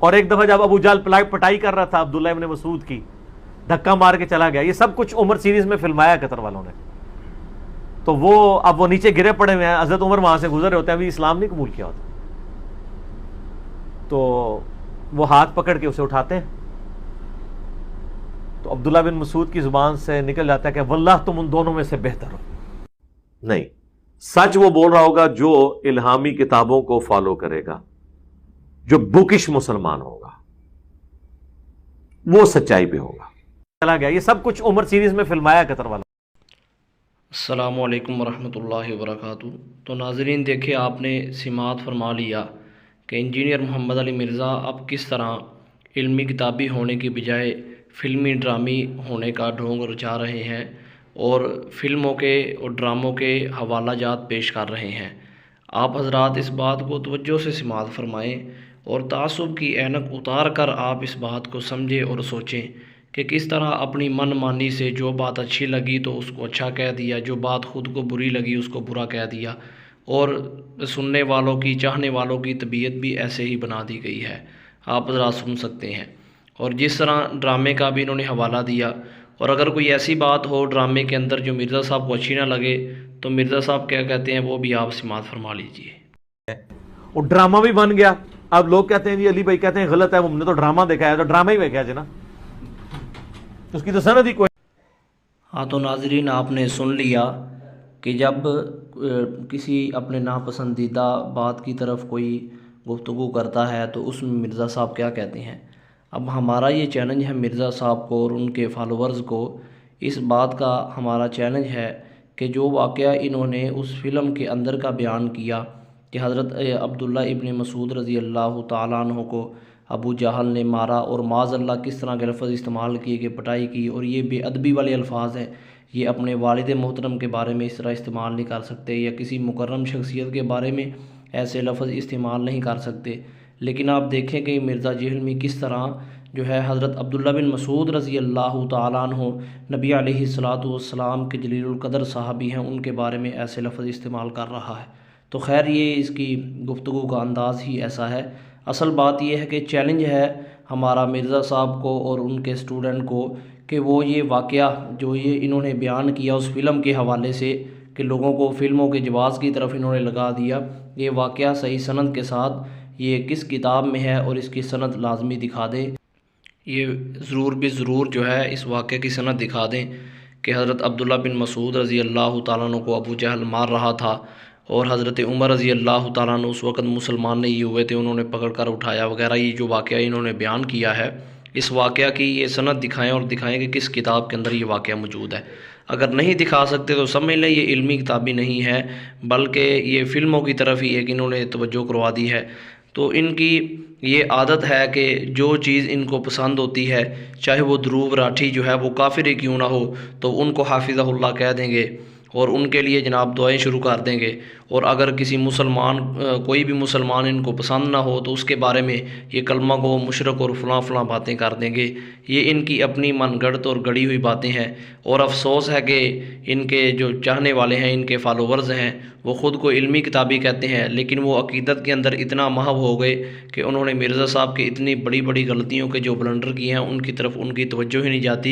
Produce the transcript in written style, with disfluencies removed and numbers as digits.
اور ایک دفعہ جب ابو جہل پٹائی کر رہا تھا عبداللہ ابن مسعود کی، دھکا مار کے چلا گیا. یہ سب کچھ عمر سیریز میں فلمایا قطر والوں نے. تو اب وہ نیچے گرے پڑے ہوئے ہیں. حضرت عمر وہاں سے گزر رہے ہوتے ہیں, ابھی اسلام نہیں قبول کیا ہوتا. تو وہ ہاتھ پکڑ کے اسے اٹھاتے ہیں. تو عبداللہ بن مسعود کی زبان سے نکل جاتا ہے کہ واللہ تم ان دونوں میں سے بہتر ہو. نہیں, سچ وہ بول رہا ہوگا جو الہامی کتابوں کو فالو کرے گا, جو بکش مسلمان ہوگا, وہ سچائی پہ ہوگا. چلا گیا. یہ سب کچھ عمر سیریز میں فلمایا قطر والا. السلام علیکم ورحمۃ اللہ وبرکاتہ. تو ناظرین دیکھیں, آپ نے سماعت فرما لیا کہ انجینئر محمد علی مرزا اب کس طرح علمی کتابی ہونے کی بجائے فلمی ڈرامی ہونے کا ڈھونگ رچا رہے ہیں اور فلموں کے اور ڈراموں کے حوالہ جات پیش کر رہے ہیں. آپ حضرات اس بات کو توجہ سے سماعت فرمائیں اور تعصب کی اینک اتار کر آپ اس بات کو سمجھیں اور سوچیں کہ کس طرح اپنی من مانی سے جو بات اچھی لگی تو اس کو اچھا کہہ دیا, جو بات خود کو بری لگی اس کو برا کہہ دیا, اور سننے والوں کی, چاہنے والوں کی طبیعت بھی ایسے ہی بنا دی گئی ہے. آپ حضرات سن سکتے ہیں. اور جس طرح ڈرامے کا بھی انہوں نے حوالہ دیا, اور اگر کوئی ایسی بات ہو ڈرامے کے اندر جو مرزا صاحب کو اچھی نہ لگے تو مرزا صاحب کیا کہتے ہیں وہ بھی آپ سماعت فرما لیجئے. وہ ڈرامہ بھی بن گیا. اب لوگ کہتے ہیں جی علی بھائی کہتے ہیں غلط ہے, ہم نے تو ڈرامہ دیکھا ہے, تو ڈرامہ ہی دیکھا جی نا, اس کی تو سند ہی کوئی. ہاں تو ناظرین, آپ نے سن لیا کہ جب کسی اپنے ناپسندیدہ بات کی طرف کوئی گفتگو کرتا ہے تو اس میں مرزا صاحب کیا کہتے ہیں. اب ہمارا یہ چیلنج ہے مرزا صاحب کو اور ان کے فالوورز کو, اس بات کا ہمارا چیلنج ہے کہ جو واقعہ انہوں نے اس فلم کے اندر کا بیان کیا کہ حضرت عبداللہ ابن مسعود رضی اللہ تعالیٰ عنہ کو ابو جہل نے مارا, اور معاذ اللہ کس طرح کے لفظ استعمال کیے کہ پٹائی کی, اور یہ بے ادبی والے الفاظ ہیں. یہ اپنے والد محترم کے بارے میں اس طرح استعمال نہیں کر سکتے, یا کسی مکرم شخصیت کے بارے میں ایسے لفظ استعمال نہیں کر سکتے. لیکن آپ دیکھیں کہ مرزا جہلمی کس طرح جو ہے حضرت عبداللہ بن مسعود رضی اللہ تعالیٰ عنہ نبی علیہ الصلاۃ والسلام کے جلیل القدر صحابی ہیں, ان کے بارے میں ایسے لفظ استعمال کر رہا ہے. تو خیر یہ اس کی گفتگو کا انداز ہی ایسا ہے. اصل بات یہ ہے کہ چیلنج ہے ہمارا مرزا صاحب کو اور ان کے اسٹوڈنٹ کو کہ وہ یہ واقعہ جو یہ انہوں نے بیان کیا اس فلم کے حوالے سے کہ لوگوں کو فلموں کے جواز کی طرف انہوں نے لگا دیا, یہ واقعہ صحیح سند کے ساتھ یہ کس کتاب میں ہے اور اس کی سند لازمی دکھا دیں. یہ ضرور بھی ضرور جو ہے اس واقعے کی سند دکھا دیں کہ حضرت عبداللہ بن مسعود رضی اللہ تعالیٰ عنہ کو ابو جہل مار رہا تھا, اور حضرت عمر رضی اللہ تعالیٰ عنہ اس وقت مسلمان نہیں ہوئے تھے, انہوں نے پکڑ کر اٹھایا وغیرہ. یہ جو واقعہ انہوں نے بیان کیا ہے اس واقعہ کی یہ سند دکھائیں اور دکھائیں کہ کس کتاب کے اندر یہ واقعہ موجود ہے. اگر نہیں دکھا سکتے تو سمجھ لیں یہ علمی کتابی نہیں ہے بلکہ یہ فلموں کی طرف ہی ایک انہوں نے توجہ کروا دی ہے. تو ان کی یہ عادت ہے کہ جو چیز ان کو پسند ہوتی ہے, چاہے وہ دھروب راٹھی جو ہے وہ کافر ہی کیوں نہ ہو, تو ان کو حافظہ اللہ کہہ دیں گے اور ان کے لیے جناب دعائیں شروع کر دیں گے. اور اگر کسی مسلمان کوئی بھی مسلمان ان کو پسند نہ ہو تو اس کے بارے میں یہ کلمہ کو مشرک اور فلاں فلاں باتیں کر دیں گے. یہ ان کی اپنی من گڑت اور گڑی ہوئی باتیں ہیں, اور افسوس ہے کہ ان کے جو چاہنے والے ہیں, ان کے فالوورز ہیں, وہ خود کو علمی کتابی کہتے ہیں لیکن وہ عقیدت کے اندر اتنا محو ہو گئے کہ انہوں نے مرزا صاحب کی اتنی بڑی بڑی غلطیوں کے جو بلنڈر کیے ہیں ان کی طرف ان کی توجہ ہی نہیں جاتی.